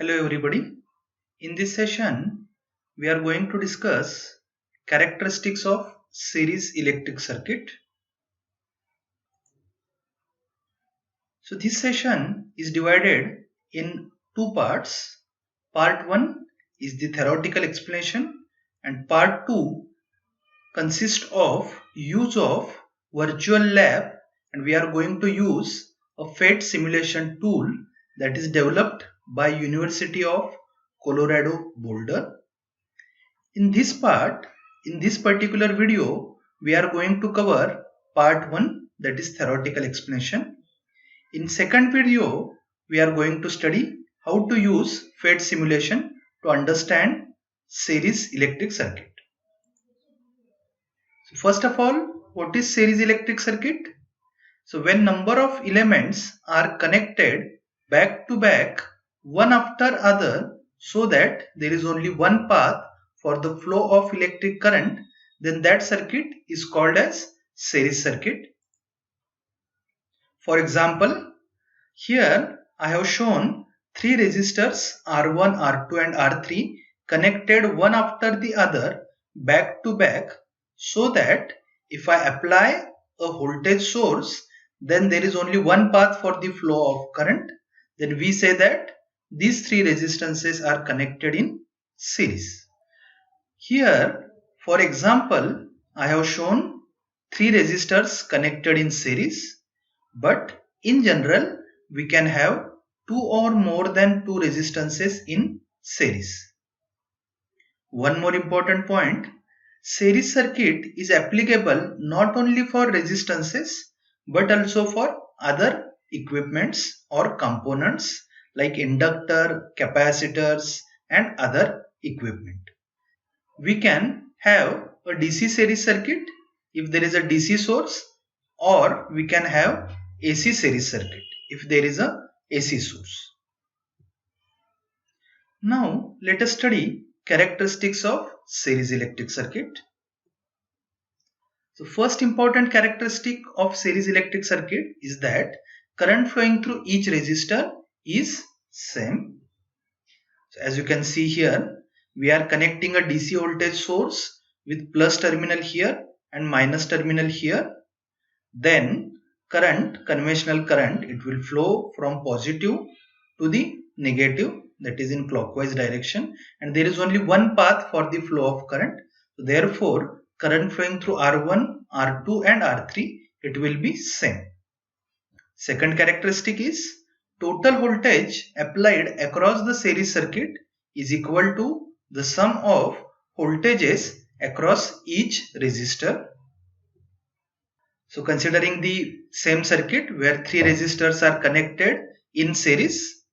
Hello everybody. In this session, we are going to discuss characteristics of series electric circuit. So this session is divided in two parts. Part 1 is the theoretical explanation and part 2 consists of use of virtual lab, and we are going to use a PhET simulation tool that is developed by University of Colorado Boulder. In this particular video, we are going to cover part 1, that is theoretical explanation. In second video, we are going to study how to use PhET simulation to understand series electric circuit. So first of all, what is series electric circuit? So when number of elements are connected back to back, one after other, so that there is only one path for the flow of electric current, then that circuit is called as series circuit. For example, here I have shown three resistors R1, R2 and R3 connected one after the other back to back, so that if I apply a voltage source, then there is only one path for the flow of current. Then we say that these three resistances are connected in series. Here, for example, I have shown three resistors connected in series, but in general, we can have two or more than two resistances in series. One more important point, series circuit is applicable not only for resistances but also for other equipments or components like inductor, capacitors and other equipment. We can have a DC series circuit if there is a DC source, or we can have AC series circuit if there is a AC source. Now let us study characteristics of series electric circuit. So first important characteristic of series electric circuit is that current flowing through each resistor is same. So as you can see here, we are connecting a DC voltage source with plus terminal here and minus terminal here. Then current, conventional current, it will flow from positive to the negative, that is in clockwise direction, and there is only one path for the flow of current. So therefore, current flowing through R1, R2 and R3, it will be same. Second characteristic is total voltage applied across the series circuit is equal to the sum of voltages across each resistor. So considering the same circuit where three resistors are connected in series,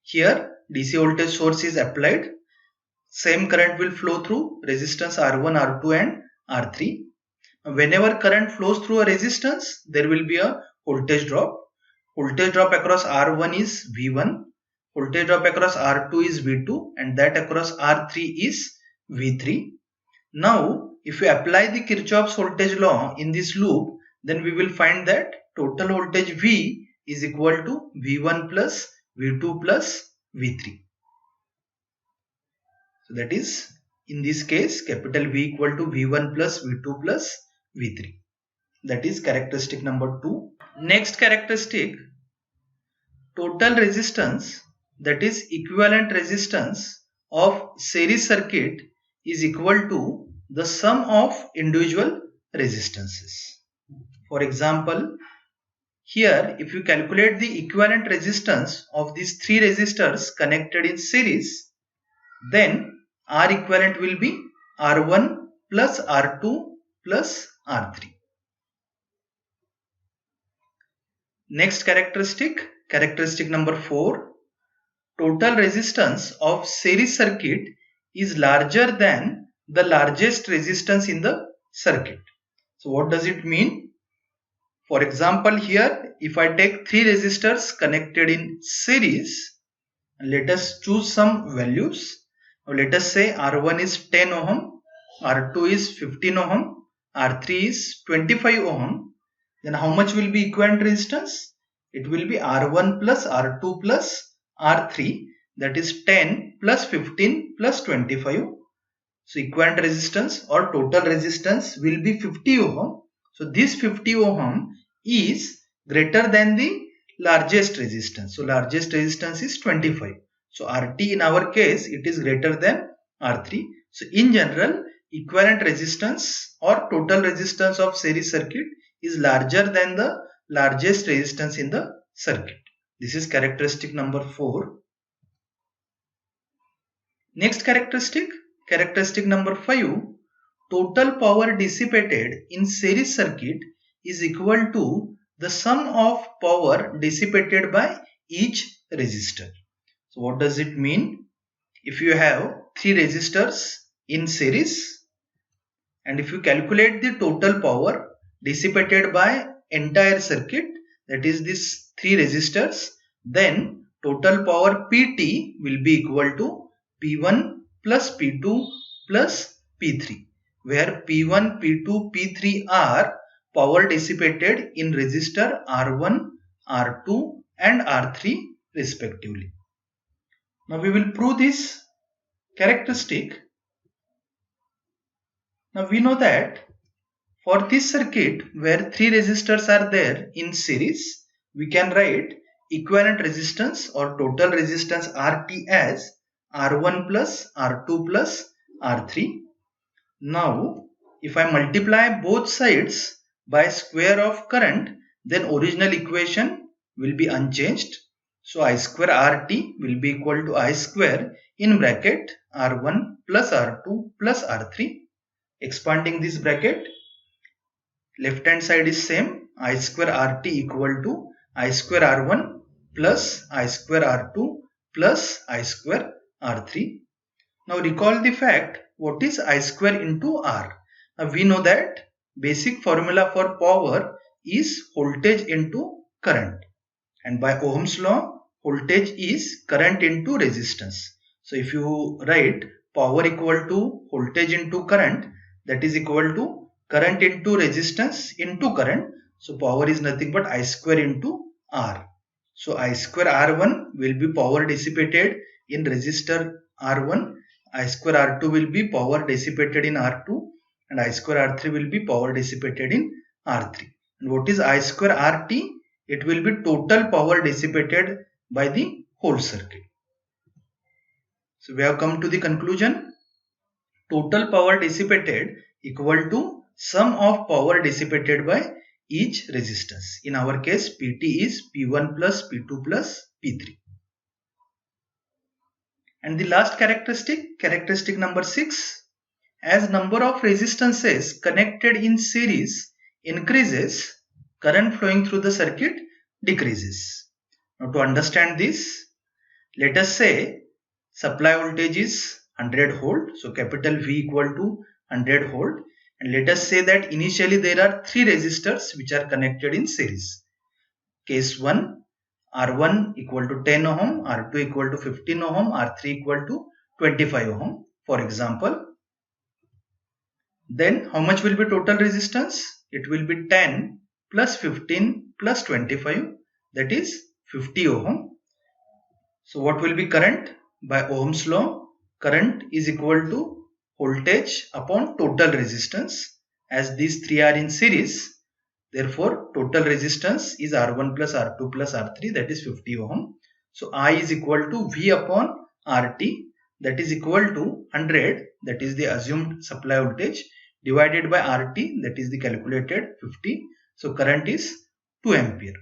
here DC voltage source is applied, same current will flow through resistance R1, R2 and R3. Whenever current flows through a resistance, there will be a voltage drop. Voltage drop across R1 is V1, voltage drop across R2 is V2 and that across R3 is V3. Now if we apply the Kirchhoff's voltage law in this loop, then we will find that total voltage V is equal to V1 plus V2 plus V3. So that is, in this case, capital V equal to V1 plus V2 plus V3. That is characteristic number 2. Next characteristic, total resistance, that is equivalent resistance of series circuit is equal to the sum of individual resistances. For example, here if you calculate the equivalent resistance of these three resistors connected in series, then R equivalent will be R1 plus R2 plus R3. Next characteristic, characteristic number 4, total resistance of series circuit is larger than the largest resistance in the circuit. So what does it mean? For example, here if I take three resistors connected in series, let us choose some values. Now let us say R1 is 10 ohm, R2 is 15 ohm, R3 is 25 ohm. Then how much will be equivalent resistance? It will be R1 plus R2 plus R3, that is 10 plus 15 plus 25. So equivalent resistance or total resistance will be 50 ohm. So this 50 ohm is greater than the largest resistance. So largest resistance is 25. So RT in our case, it is greater than R3. So in general, equivalent resistance or total resistance of series circuit is larger than the largest resistance in the circuit. This is characteristic number 4. Next characteristic number 5. Total power dissipated in series circuit is equal to the sum of power dissipated by each resistor. So what does it mean? If you have 3 resistors in series, and if you calculate the total power dissipated by entire circuit, that is these 3 resistors, then total power PT will be equal to P1 plus P2 plus P3, where P1, P2, P3 are power dissipated in resistor R1, R2 and R3 respectively. Now we will prove this characteristic. Now we know that for this circuit where 3 resistors are there in series, we can write equivalent resistance or total resistance RT as R1 plus R2 plus R3. Now if I multiply both sides by square of current, then original equation will be unchanged. So I square RT will be equal to I square in bracket R1 plus R2 plus R3. Expanding this bracket, left hand side is same, I square RT equal to I square R1 plus I square R2 plus I square R3. Now recall the fact, what is I square into R? Now we know that basic formula for power is voltage into current, and by Ohm's law, voltage is current into resistance. So if you write power equal to voltage into current, that is equal to current into resistance into current. So power is nothing but I square into R. So I square R1 will be power dissipated in resistor R1, I square R2 will be power dissipated in R2, and I square R3 will be power dissipated in R3. And what is I square RT? It will be total power dissipated by the whole circuit. So we have come to the conclusion. Total power dissipated equal to sum of power dissipated by each resistance. In our case, PT is P1 plus P2 plus P3. And the last characteristic number 6. As number of resistances connected in series increases, current flowing through the circuit decreases. Now to understand this, let us say supply voltage is 100 volt. So capital V equal to 100 volt. And let us say that initially there are 3 resistors which are connected in series. Case 1, R1 equal to 10 ohm, R2 equal to 15 ohm, R3 equal to 25 ohm, for example. Then how much will be total resistance? It will be 10 plus 15 plus 25, that is 50 ohm. So what will be current? By Ohm's law, current is equal to voltage upon total resistance. As these 3 are in series, therefore total resistance is R1 plus R2 plus R3, that is 50 ohm. So I is equal to V upon RT, that is equal to 100, that is the assumed supply voltage, divided by RT, that is the calculated 50. So current is 2 ampere.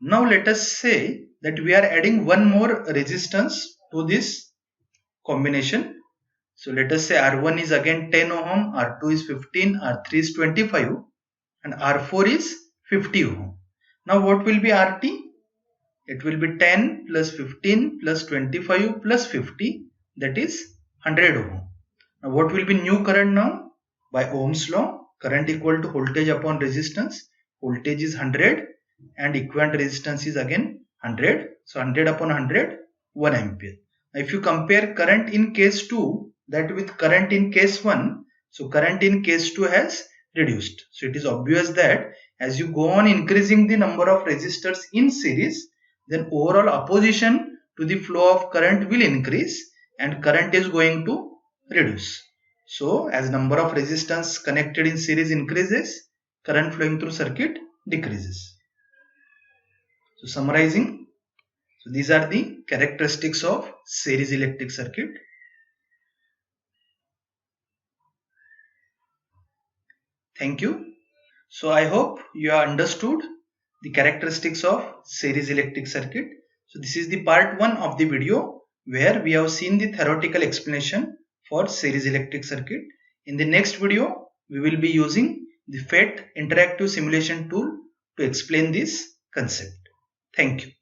Now let us say that we are adding one more resistance to this combination. So let us say R1 is again 10 ohm, R2 is 15, R3 is 25 and R4 is 50 ohm. Now what will be RT? It will be 10 plus 15 plus 25 plus 50, that is 100 ohm. Now what will be new current now? By Ohm's law, current equal to voltage upon resistance. Voltage is 100 and equivalent resistance is again 100. So 100 upon 100, 1 ampere. Now if you compare current in case 2 that with current in case 1, so current in case 2 has reduced. So it is obvious that as you go on increasing the number of resistors in series, then overall opposition to the flow of current will increase and current is going to reduce. So as number of resistance connected in series increases, current flowing through circuit decreases. So summarizing, so these are the characteristics of series electric circuit. Thank you. So I hope you have understood the characteristics of series electric circuit. So this is the part 1 of the video where we have seen the theoretical explanation for series electric circuit. In the next video, we will be using the PhET interactive simulation tool to explain this concept. Thank you.